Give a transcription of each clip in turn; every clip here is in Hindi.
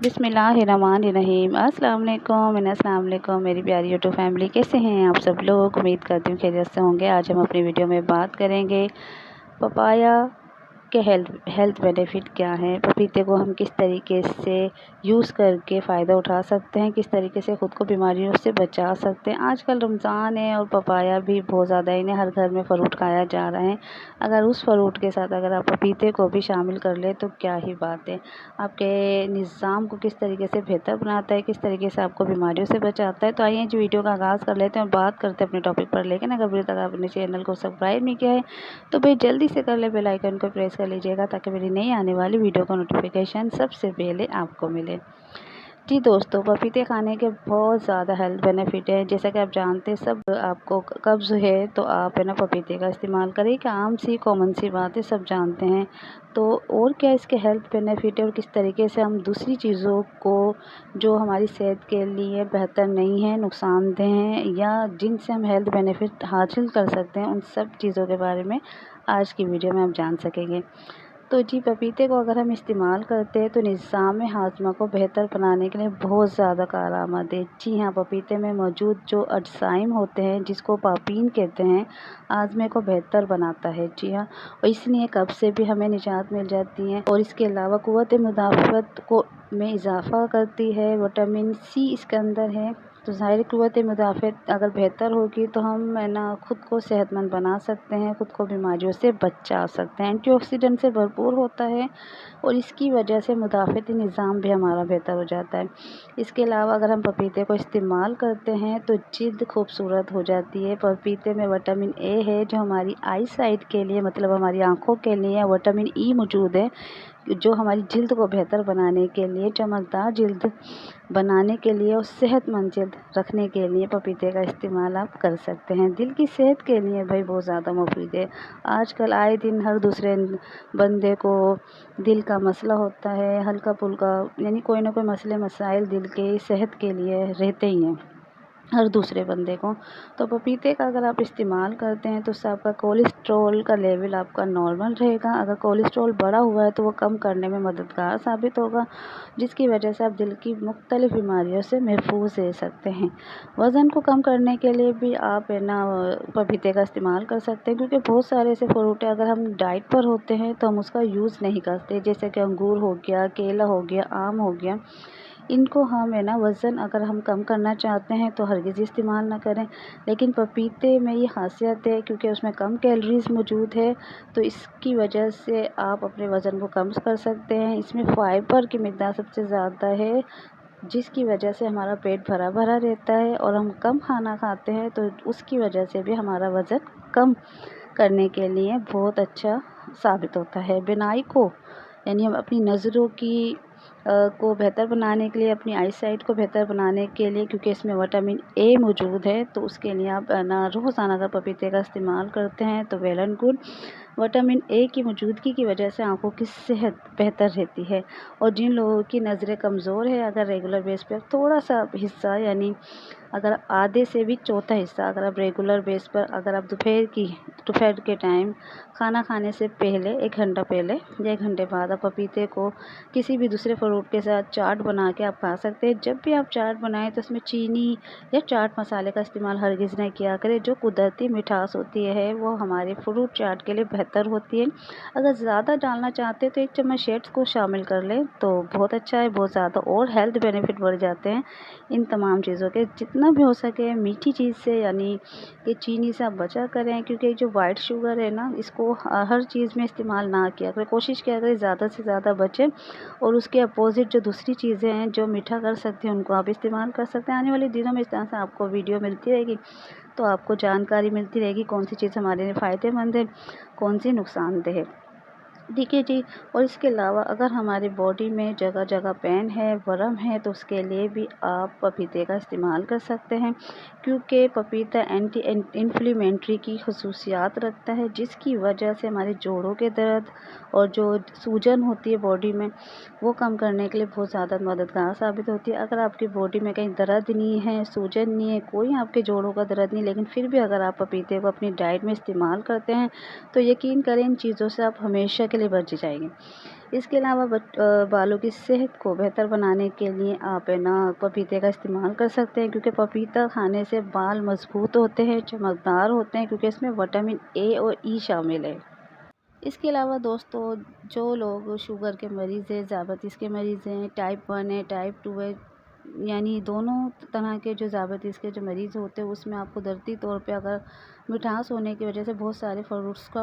बिस्मिल्लाहिर्रहमानिर्रहीम। अस्सलाम वालेकुम मेरी प्यारी यूट्यूब फैमिली, कैसे हैं आप सब लोग। उम्मीद करती हूँ खैरियत से होंगे। आज हम अपनी वीडियो में बात करेंगे पपाया के हेल्थ बेनिफिट क्या हैं, पपीते को हम किस तरीके से यूज़ करके फ़ायदा उठा सकते हैं, किस तरीके से ख़ुद को बीमारियों से बचा सकते हैं। आजकल रमज़ान है और पपाया भी बहुत ज़्यादा इन्हें हर घर में फ़रूट खाया जा रहा है। अगर उस फ़रूट के साथ अगर आप पपीते को भी शामिल कर लें तो क्या ही बात है। आपके निज़ाम को किस तरीके से बेहतर बनाता है, किस तरीके से आपको बीमारियों से बचाता है। तो आइए जी वीडियो का आगाज़ कर लेते हैं और बात करते हैं अपने टॉपिक पर। लेकिन अगर अभी तक आपने चैनल को सब्सक्राइब नहीं किया है तो भाई जल्दी से कर ले, बेल आइकन को प्रेस कर लीजिएगा ताकि मेरी नई आने वाली वीडियो का नोटिफिकेशन सबसे पहले आपको मिले। जी दोस्तों, पपीते खाने के बहुत ज़्यादा हेल्थ बेनिफिट है। जैसा कि आप जानते हैं, सब आपको कब्ज़ है तो आप है ना पपीते का इस्तेमाल करें। कि आम सी कॉमन सी बात है, सब जानते हैं। तो और क्या इसके हेल्थ बेनिफिट है और किस तरीके से हम दूसरी चीज़ों को जो हमारी सेहत के लिए बेहतर नहीं है, नुकसानदेह हैं, या जिनसे हम हेल्थ बेनिफिट हासिल कर सकते हैं, उन सब चीज़ों के बारे में आज की वीडियो में आप जान सकेंगे। तो जी, पपीते को अगर हम इस्तेमाल करते हैं तो निज़ाम हाज़मा को बेहतर बनाने के लिए बहुत ज़्यादा कारआमद है। जी हाँ, पपीते में मौजूद जो अजसाइम होते हैं जिसको पापीन कहते हैं, हाज़मे को बेहतर बनाता है। जी हाँ, और इसलिए कब्ज़ से भी हमें निजात मिल जाती है। और इसके अलावा क़ुव्वत मुदाफ़अत को में इजाफ़ा करती है। विटामिन सी इसके अंदर है। तो ज़ाहिर क़ुव्वत मुदाफ़अत अगर बेहतर होगी तो हम है ना ख़ुद को सेहतमंद बना सकते हैं, ख़ुद को बीमारियों से बचा सकते हैं। एंटीऑक्सीडेंट से भरपूर होता है और इसकी वजह से मुदाफ़अती निज़ाम भी हमारा बेहतर हो जाता है। इसके अलावा अगर हम पपीते को इस्तेमाल करते हैं तो जिल्द खूबसूरत हो जाती है। पपीते में विटामिन ए है जो हमारी आई साइट के लिए, मतलब हमारी आँखों के लिए। विटामिन ई मौजूद है जो हमारी जिल्द को बेहतर बनाने के लिए, चमकदार जिल्द बनाने के लिए और सेहतमंद जिल्द रखने के लिए पपीते का इस्तेमाल आप कर सकते हैं। दिल की सेहत के लिए भाई बहुत ज़्यादा मुफीद है। आजकल आए दिन हर दूसरे बंदे को दिल का मसला होता है, हल्का फुल्का, यानी कोई ना कोई मसले मसाइल दिल के सेहत के लिए रहते ही हैं हर दूसरे बंदे को। तो पपीते का अगर आप इस्तेमाल करते हैं तो उससे आपका कोलेस्ट्रॉल का लेवल आपका नॉर्मल रहेगा। अगर कोलेस्ट्रॉल बढ़ा हुआ है तो वो कम करने में मददगार साबित होगा, जिसकी वजह से आप दिल की मुख्तलिफ़ बीमारियों से महफूज रह सकते हैं। वज़न को कम करने के लिए भी आप है ना पपीते का इस्तेमाल कर सकते हैं, क्योंकि बहुत सारे ऐसे फ्रूट है अगर हम डाइट पर होते हैं तो हम उसका यूज़ नहीं करते। जैसे कि अंगूर हो गया, केला हो गया, आम हो गया। इनको हम है ना वज़न अगर हम कम करना चाहते हैं तो हरगिज़ इस्तेमाल ना करें। लेकिन पपीते में ये ख़ासियत है क्योंकि उसमें कम कैलोरीज़ मौजूद है, तो इसकी वजह से आप अपने वज़न को कम कर सकते हैं। इसमें फ़ाइबर की मिक़दार सबसे ज़्यादा है, जिसकी वजह से हमारा पेट भरा भरा रहता है और हम कम खाना खाते हैं, तो उसकी वजह से भी हमारा वज़न कम करने के लिए बहुत अच्छा साबित होता है। बिनाई को, यानी हम अपनी नज़रों की को बेहतर बनाने के लिए, अपनी आई साइट को बेहतर बनाने के लिए, क्योंकि इसमें विटामिन ए मौजूद है, तो उसके लिए आप ना रोज़ाना अगर पपीते का इस्तेमाल करते हैं तो well and good. Vitamin A की मौजूदगी की वजह से आँखों की सेहत बेहतर रहती है। और जिन लोगों की नज़रें कमज़ोर है, अगर रेगुलर बेस पर थोड़ा सा हिस्सा, यानी अगर आधे से भी चौथा हिस्सा अगर आप रेगुलर बेस पर, अगर आप दोपहर के टाइम खाना खाने से पहले 1 घंटा पहले या 1 घंटे बाद आप पपीते को किसी भी दूसरे फ्रूट के साथ चाट बना के आप खा सकते हैं। जब भी आप चाट बनाएं तो उसमें चीनी या चाट मसाले का इस्तेमाल हरगिज़ नहीं किया करें। जो कुदरती मिठास होती है वो हमारे फ्रूट चाट के लिए बेहतर होती है। अगर ज़्यादा डालना चाहते हैं तो 1 चम्मच शेड्स को शामिल कर लें तो बहुत अच्छा है, बहुत ज़्यादा और हेल्थ बेनिफिट बढ़ जाते हैं इन तमाम चीज़ों के। जितना भी हो सके मीठी चीज़ से, यानी कि चीनी से आप बचा करें, क्योंकि जो वाइट शुगर है ना, इसको हर चीज़ में इस्तेमाल ना किया करें। कोशिश किया करें ज़्यादा से ज़्यादा बचें, और उसके अपोज़िट जो दूसरी चीज़ें हैं जो मीठा कर सकती हैं उनको आप इस्तेमाल कर सकते हैं। आने वाले दिनों में इस तरह से आपको वीडियो मिलती रहेगी, तो आपको जानकारी मिलती रहेगी कौन सी चीज़ हमारे लिए फ़ायदेमंद है, कौन सी नुकसानदेह है। देखिए जी, और इसके अलावा अगर हमारी बॉडी में जगह जगह पेन है, वर्म है, तो उसके लिए भी आप पपीते का इस्तेमाल कर सकते हैं, क्योंकि पपीता एंटी इन्फ्लेमेटरी की खसूसियात रखता है, जिसकी वजह से हमारे जोड़ों के दर्द और जो सूजन होती है बॉडी में, वो कम करने के लिए बहुत ज़्यादा मददगार साबित होती है। अगर आपकी बॉडी में कहीं दर्द नहीं है, सूजन नहीं है, कोई आपके जोड़ों का दर्द नहीं, लेकिन फिर भी अगर आप पपीते को अपनी डाइट में इस्तेमाल करते हैं तो यकीन करें इन चीज़ों से आप हमेशा के लिए बच जाएंगे। इसके अलावा बालों की सेहत को बेहतर बनाने के लिए आप है ना पपीते का इस्तेमाल कर सकते हैं, क्योंकि पपीता खाने से बाल मजबूत होते हैं, चमकदार होते हैं, क्योंकि इसमें विटामिन ए और ई शामिल है। इसके अलावा दोस्तों, जो लोग शुगर के मरीज़ हैं, ज़ियाबतीस के मरीज़ हैं, टाइप 1 है, टाइप 2 है, यानी दोनों तरह के जो ज़ियाबतीस के जो मरीज़ होते हैं, उसमें आप कुदरती तौर पे अगर मिठास होने की वजह से बहुत सारे फ्रूट्स को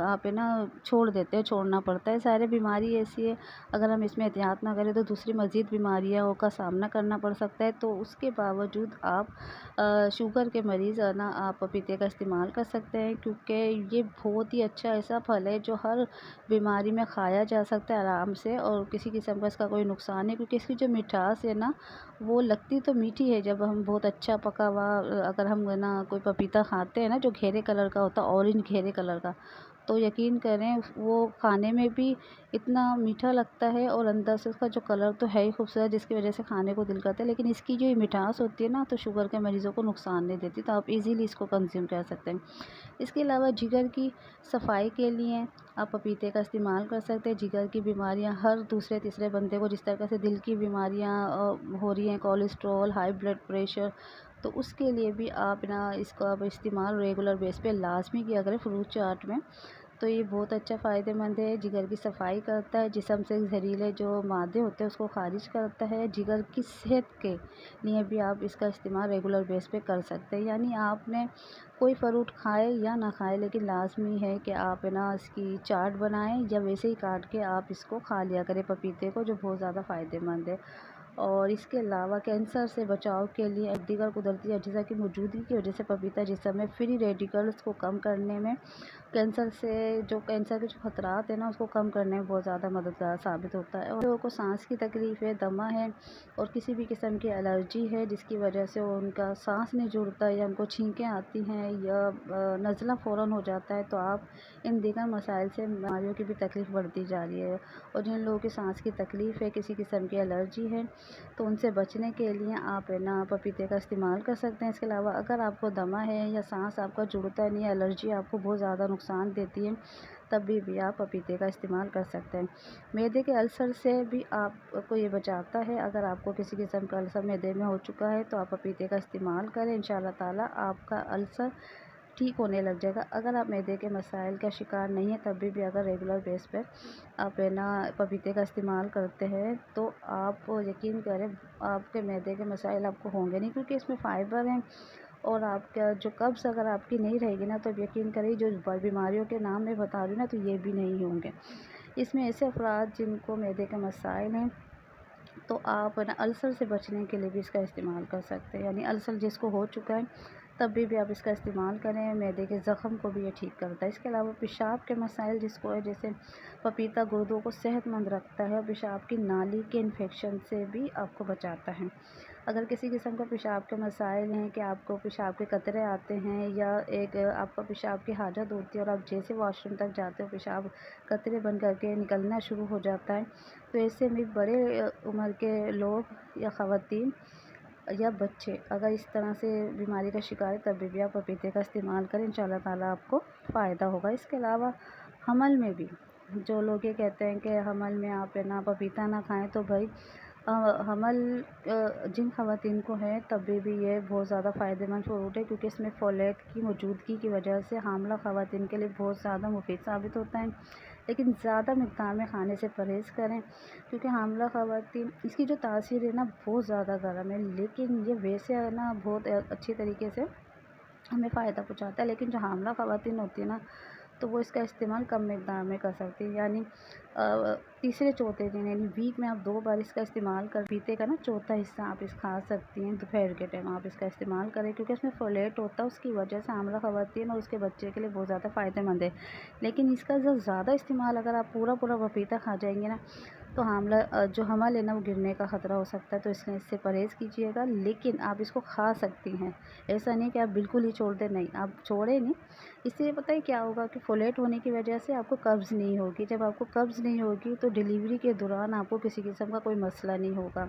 आप है ना छोड़ देते हैं, छोड़ना पड़ता है। सारी बीमारी ऐसी है, अगर हम इसमें एहतियात ना करें तो दूसरी मज़ीद बीमारियों का सामना करना पड़ सकता है। तो उसके बावजूद आप शुगर के मरीज़ है ना आप पपीते का इस्तेमाल कर सकते हैं, क्योंकि ये बहुत ही अच्छा ऐसा फल है जो हर बीमारी में खाया जा सकता है आराम से, और किसी किस्म का इसका कोई नुकसान नहीं, क्योंकि इसकी जो मिठास है ना वो लगती तो मीठी है। जब हम बहुत अच्छा पका हुआ अगर हम है ना कोई पपीता खाते हैं ना जो घेरे कलर का होता है, ऑरेंज घेरे कलर का, तो यकीन करें वो खाने में भी इतना मीठा लगता है, और अंदर से उसका जो कलर तो है ही खूबसूरत, जिसकी वजह से खाने को दिल करता है। लेकिन इसकी जो मिठास होती है ना तो शुगर के मरीज़ों को नुकसान नहीं देती, तो आप इजीली इसको कंज्यूम कर सकते हैं। इसके अलावा जिगर की सफाई के लिए आप पपीते का इस्तेमाल कर सकते हैं। जिगर की बीमारियां हर दूसरे तीसरे बंदे को, जिस तरह से दिल की बीमारियां हो रही हैं, कोलेस्ट्रॉल, हाई ब्लड प्रेशर, तो उसके लिए भी आप ना इसको आप इस्तेमाल रेगुलर बेस पे लाजमी किया करें फ्रूट चाट में। तो ये बहुत अच्छा फ़ायदेमंद है, जिगर की सफाई करता है, जिस्म से जहरीले जो मादे होते हैं उसको खारिज करता है। जिगर की सेहत के लिए भी आप इसका इस्तेमाल रेगुलर बेस पे कर सकते हैं। यानी आपने कोई फ़रूट खाए या ना खाए, लेकिन लाजमी है कि आप है ना इसकी चाट बनाएं, या वैसे ही काट के आप इसको खा लिया करें पपीते को, जो बहुत ज़्यादा फ़ायदेमंद है। और इसके अलावा कैंसर से बचाव के लिए दीगर कुदरती अज्जा की मौजूदगी की वजह से पपीता जिस्म में फ्री रेडिकल्स को कम करने में, कैंसर के जो खतरात हैं ना उसको कम करने में बहुत ज़्यादा मददगार साबित होता है। और लोगों को सांस की तकलीफ़ है, दमा है और किसी भी किस्म की एलर्जी है जिसकी वजह से उनका सांस नहीं जुड़ता, या उनको छींकें आती हैं, या नज़ला फ़ौरन हो जाता है, तो आप इन दीगर मसाइल से बीमारियों की भी तकलीफ़ बढ़ती जा रही है। और जिन लोगों की सांस की तकलीफ़ है, किसी किस्म की एलर्जी है, तो उनसे बचने के लिए आप है ना पपीते का इस्तेमाल कर सकते हैं। इसके अलावा अगर आपको दमा है या सांस आपका जुड़ता नहीं है, एलर्जी आपको बहुत ज़्यादा नुकसान देती है, तब भी आप पपीते का इस्तेमाल कर सकते हैं। मैदे के अल्सर से भी आपको ये बचाता है। अगर आपको किसी किस्म का अल्सर मैदे में हो चुका है तो आप पपीते का इस्तेमाल करें, इंशाल्लाह ताला आपका अल्सर ठीक होने लग जाएगा। अगर आप मैदे के मसाइल का शिकार नहीं है, तब भी अगर रेगुलर बेस पे आप है ना पपीते का इस्तेमाल करते हैं, तो आप यकीन करें आपके मैदे के मसाइल आपको होंगे नहीं, क्योंकि इसमें फ़ाइबर है। और आपका जो कब्ज़ अगर आपकी नहीं रहेगी ना, तो यकीन करिए जो बीमारियों के नाम मैं बता रही हूँ ना, तो ये भी नहीं होंगे। इसमें ऐसे अफराद जिनको मैदे के मसाइल हैं, तो आप है ना अल्सर से बचने के लिए भी इसका इस्तेमाल कर सकते हैं। यानी अल्सर जिसको हो चुका है, तब भी आप इसका इस्तेमाल करें। मैदे के ज़ख़म को भी ये ठीक करता है। इसके अलावा पेशाब के मसाइल जिसको है, जैसे पपीता गुर्दों को सेहतमंद रखता है और पेशाब की नाली के इन्फेक्शन से भी आपको बचाता है। अगर किसी किस्म का पेशाब के मसाइल हैं कि आपको पेशाब के कतरे आते हैं, या एक आपका पेशाब की हाजत होती है और आप जैसे वॉशरूम तक जाते हो पेशाब कतरे बन करके निकलना शुरू हो जाता है, तो ऐसे में बड़े उम्र के लोग या ख़वातीन या बच्चे अगर इस तरह से बीमारी का शिकार है, तब भी आप पपीते का इस्तेमाल करें, इंशाल्लाह ताला आपको फ़ायदा होगा। इसके अलावा हमल में भी जो लोग ये कहते हैं कि हमल में आप है ना पपीता ना खाएं, तो भाई हमल जिन ख़वातीन को है तब भी ये बहुत ज़्यादा फ़ायदेमंद फ्रूट है, क्योंकि इसमें फोलेट की मौजूदगी की वजह से हामला ख़वातीन के लिए बहुत ज़्यादा मुफीद साबित होता है। लेकिन ज़्यादा मिक़दार में खाने से परहेज़ करें, क्योंकि हामला ख़वातीन इसकी जो तासीर है ना बहुत ज़्यादा गर्म है, लेकिन ये वैसे है ना बहुत अच्छी तरीके से हमें फ़ायदा पहुँचाता है। लेकिन जो हामला ख़वातीन होती है ना, तो वो इसका इस्तेमाल कम मिक़दार में कर सकती है। यानी तीसरे चौथे दिन, यानी वीक में आप 2 बार इसका इस्तेमाल कर, पपीते का ना चौथा हिस्सा आप इस खा सकती हैं। दोपहर के टाइम आप इसका इस्तेमाल करें, क्योंकि इसमें फोलेट होता है, उसकी वजह से हामला ख़वातीन और उसके बच्चे के लिए बहुत ज़्यादा फ़ायदेमंद है। लेकिन इसका जो ज़्यादा इस्तेमाल अगर आप पूरा पपीता खा जाएंगे ना, तो जो हमल है ना वो गिरने का ख़तरा हो सकता है, तो इसलिए इससे परहेज़ कीजिएगा। लेकिन आप इसको खा सकती हैं, ऐसा नहीं कि आप बिल्कुल ही छोड़ दें, नहीं आप छोड़ें नहीं। इससे पता है क्या होगा कि फोलेट होने की वजह से आपको कब्ज़ नहीं होगी। जब आपको कब्ज़ नहीं होगी, तो डिलीवरी के दौरान आपको किसी किस्म का कोई मसला नहीं होगा।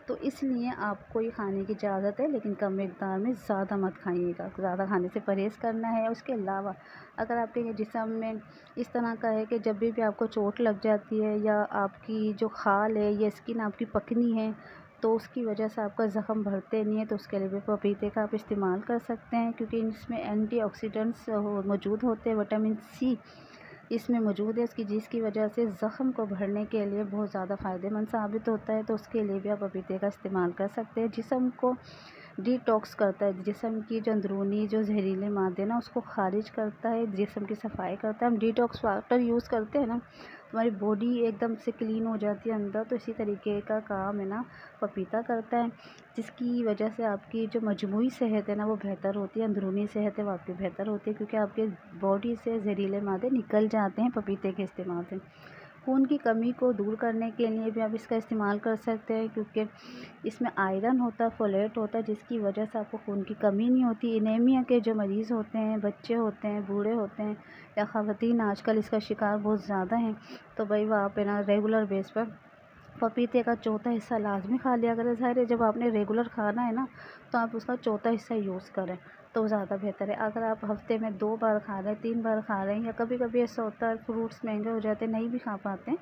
तो इसलिए आपको ये खाने की इजाज़त है, लेकिन कम मिक़दार में, ज़्यादा मत खाइएगा। ज़्यादा खाने से परहेज़ करना है। उसके अलावा अगर आपके जिस्म में इस तरह का है कि जब भी आपको चोट लग जाती है या आपकी जो खाल है या स्किन आपकी पकनी है, तो उसकी वजह से आपका ज़ख़म भरते नहीं है, तो उसके लिए भी पपीते का आप इस्तेमाल कर सकते हैं, क्योंकि इसमें एंटीऑक्सीडेंट्स मौजूद होते हैं। विटामिन सी इसमें मौजूद है, जिसकी वजह से ज़ख़म को भरने के लिए बहुत ज़्यादा फ़ायदेमंद साबित होता है। तो उसके लिए भी आप पपीते का इस्तेमाल कर सकते हैं। जिस्म को डिटॉक्स करता है, जिस्म की जो अंदरूनी जो ज़हरीले मादे ना उसको ख़ारिज करता है, जिस्म की सफाई करता है। हम डिटॉक्स वाटर यूज़ करते हैं ना, हमारी बॉडी एकदम से क्लीन हो जाती है अंदर, तो इसी तरीके का काम है ना पपीता करता है, जिसकी वजह से आपकी जो मजमूई सेहत है ना वो बेहतर होती है। अंदरूनी सेहत है वो आपकी बेहतर होती है, क्योंकि आपके बॉडी से ज़हरीले मादे निकल जाते हैं पपीते के इस्तेमाल से। खून की कमी को दूर करने के लिए भी आप इसका इस्तेमाल कर सकते हैं, क्योंकि इसमें आयरन होता है, फोलेट होता है, जिसकी वजह से आपको खून की कमी नहीं होती। एनीमिया के जो मरीज़ होते हैं, बच्चे होते हैं, बूढ़े होते हैं या ख़वातीन आजकल इसका शिकार बहुत ज़्यादा हैं, तो भाई वो आप है ना रेगुलर बेस पर पपीते का चौथा हिस्सा लाजमी खा लिया करें। ज़ाहिर है जब आपने रेगुलर खाना है ना, तो आप उसका चौथा हिस्सा यूज़ करें तो ज़्यादा बेहतर है। अगर आप हफ़्ते में 2 बार खा रहे हैं, 3 बार खा रहे हैं, या कभी-कभी ऐसा होता है फ्रूट्स महँगे हो जाते हैं, नहीं भी खा पाते हैं,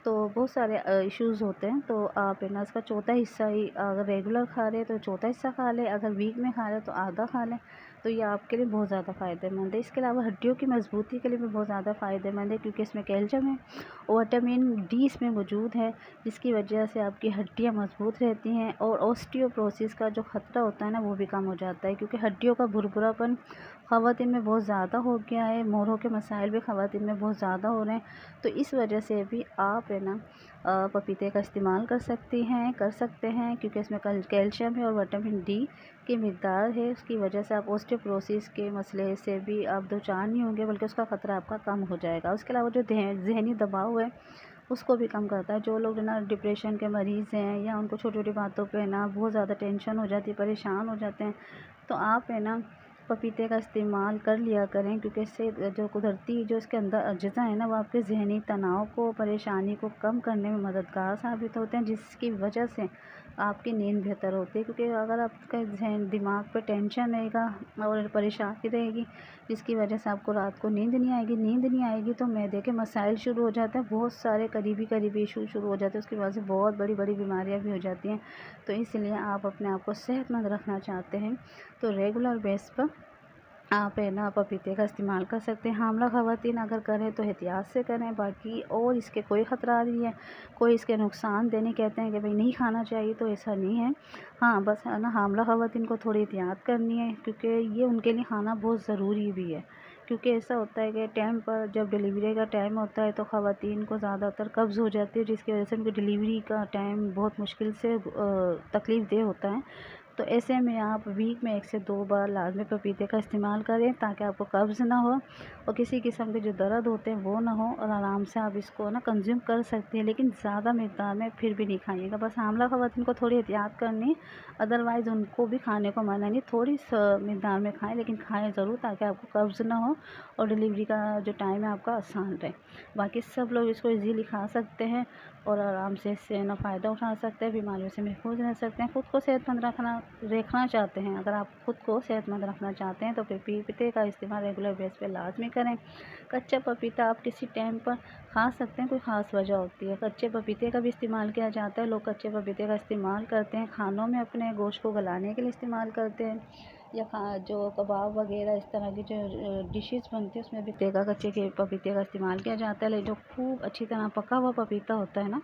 तो बहुत सारे इश्यूज़ होते हैं, तो आप है ना इसका चौथा हिस्सा ही, अगर रेगुलर खा रहे हैं तो चौथा हिस्सा खा लें, अगर वीक में खा रहे हैं तो आधा खा लें, तो ये आपके लिए बहुत ज़्यादा फ़ायदेमंद है। इसके अलावा हड्डियों की मजबूती के लिए भी बहुत ज़्यादा फ़ायदेमंद है, क्योंकि इसमें कैल्शियम है और विटामिन डी इसमें मौजूद है, जिसकी वजह से आपकी हड्डियाँ मजबूत रहती हैं और ऑस्टियोपोरोसिस का जो ख़तरा होता है ना वो भी कम हो जाता है, क्योंकि हड्डियों का भुरभुरापन ख़वातीन में बहुत ज़्यादा हो गया है। मोरों के मसाइल भी ख़वातीन में बहुत ज़्यादा हो रहे हैं, तो इस वजह से भी आप है ना पपीते का इस्तेमाल कर सकते हैं, क्योंकि इसमें कैल्शियम है और विटामिन डी की मिक़दार है। उसकी वजह से आप ऑस्टियोपोरोसिस के मसले से भी आप दो चार नहीं होंगे, बल्कि उसका ख़तरा आपका कम हो जाएगा। उसके अलावा जो ज़हनी दबाव है उसको भी कम करता है। जो लोग ना डिप्रेशन के मरीज़ हैं या उनको छोटी-छोटी बातों पे ना बहुत ज़्यादा टेंशन हो जाती है, परेशान हो जाते हैं, तो आप है ना पपीते का इस्तेमाल कर लिया करें, क्योंकि इससे जो कुदरती जो इसके अंदर अज्जा है ना वो आपके ज़हनी तनाव को, परेशानी को कम करने में मददगार साबित होते हैं, जिसकी वजह से आपकी नींद बेहतर होती है। क्योंकि अगर आपका ज़हन दिमाग पे टेंशन रहेगा और परेशानी रहेगी, जिसकी वजह से आपको रात को नींद नहीं आएगी तो मैदे के मसाइल शुरू हो जाते हैं, बहुत सारे करीबी इशू शुरू हो जाते हैं, उसकी वजह से बहुत बड़ी बीमारियां भी हो जाती हैं। तो इसलिए आप अपने आप को सेहतमंद रखना चाहते हैं तो रेगुलर बेस पर आप है ना पपीते का इस्तेमाल कर सकते हैं। हामला ख़वातीन अगर करें तो एहतियात से करें, बाकी और इसके कोई ख़तरा नहीं है, कोई इसके नुकसान देने कहते हैं कि भाई नहीं खाना चाहिए, तो ऐसा नहीं है। हाँ, बस है ना हामला ख़वातीन को थोड़ी एहतियात करनी है, क्योंकि ये उनके लिए खाना बहुत ज़रूरी भी है। क्योंकि ऐसा होता है कि टाइम पर जब डिलीवरी का टाइम होता है तो ख़वातीन को ज़्यादातर कब्ज़ हो जाती है, जिसकी वजह से उनकी डिलीवरी का टाइम बहुत मुश्किल से तकलीफ़ देह होता है। तो ऐसे में आप वीक में 1 से 2 बार लाज़मी पपीते का इस्तेमाल करें, ताकि आपको कब्ज़ ना हो और किसी किस्म के जो दर्द होते हैं वो ना हो, और आराम से आप इसको ना कंज़्यूम कर सकते हैं, लेकिन ज़्यादा मिक़दार में फिर भी नहीं खाइएगा। बस हामला ख़वातीन को थोड़ी एहतियात करनी है, अदरवाइज़ उनको भी खाने को मना नहीं, थोड़ी मिक़दार में खाएँ, लेकिन खाएँ ज़रूर, ताकि आपको कब्ज़ ना हो और डिलीवरी का जो टाइम है आपका आसान रहे। बाकी सब लोग इसको ईज़िली खा सकते हैं और आराम से इससे ना फ़ायदा उठा सकते हैं, बीमारियों से महफूज़ रह सकते हैं। ख़ुद को सेहतमंद रखना चाहते हैं, अगर आप ख़ुद को सेहतमंद रखना चाहते हैं तो पपीते का इस्तेमाल रेगुलर बेस पे लाज़मी करें। कच्चा पपीता आप किसी टाइम पर खा सकते हैं, कोई ख़ास वजह होती है। कच्चे पपीते का भी इस्तेमाल किया जाता है, लोग कच्चे पपीते का इस्तेमाल करते हैं, खानों में अपने गोश्त को गलाने के लिए इस्तेमाल करते हैं, या जो कबाब वगैरह इस तरह की जो डिशेस बनती है उसमें भी कच्चे के पपीते का इस्तेमाल किया जाता है। लेकिन जो खूब अच्छी तरह पका हुआ पपीता होता है ना,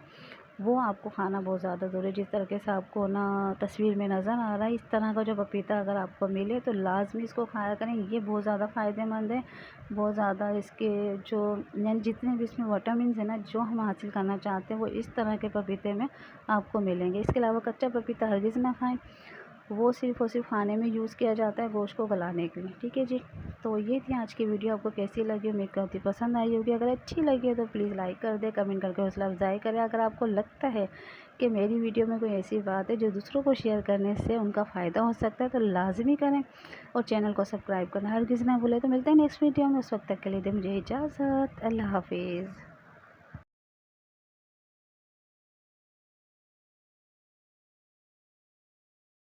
वो आपको खाना बहुत ज़्यादा ज़रूरी है। जिस तरीके से आपको ना तस्वीर में नज़र आ रहा है, इस तरह का जो पपीता अगर आपको मिले तो लाज़मी इसको खाया करें। ये बहुत ज़्यादा फ़ायदेमंद है, बहुत ज़्यादा इसके जो यानी जितने भी इसमें विटामिन्स हैं ना जो हम हासिल करना चाहते हैं वो इस तरह के पपीते में आपको मिलेंगे। इसके अलावा कच्चा पपीता हरगिज़ ना खाएं, वो सिर्फ़ और सिर्फ खाने में यूज़ किया जाता है गोश्त को गलाने के लिए। ठीक है जी, तो ये थी आज की वीडियो। आपको कैसी लगी? उम्मीद करती पसंद आई होगी। अगर अच्छी लगी है तो प्लीज़ लाइक कर दें, कमेंट करके हौसला अफ़ज़ाई करें। अगर आपको लगता है कि मेरी वीडियो में कोई ऐसी बात है जो दूसरों को शेयर करने से उनका फ़ायदा हो सकता है, तो लाज़मी करें और चैनल को सब्सक्राइब करना हरगिज़ ना भूलें। तो मिलते हैं नेक्स्ट वीडियो में, उस वक्त तक के लिए दें मुझे इजाज़त। अल्लाह हाफ़िज़।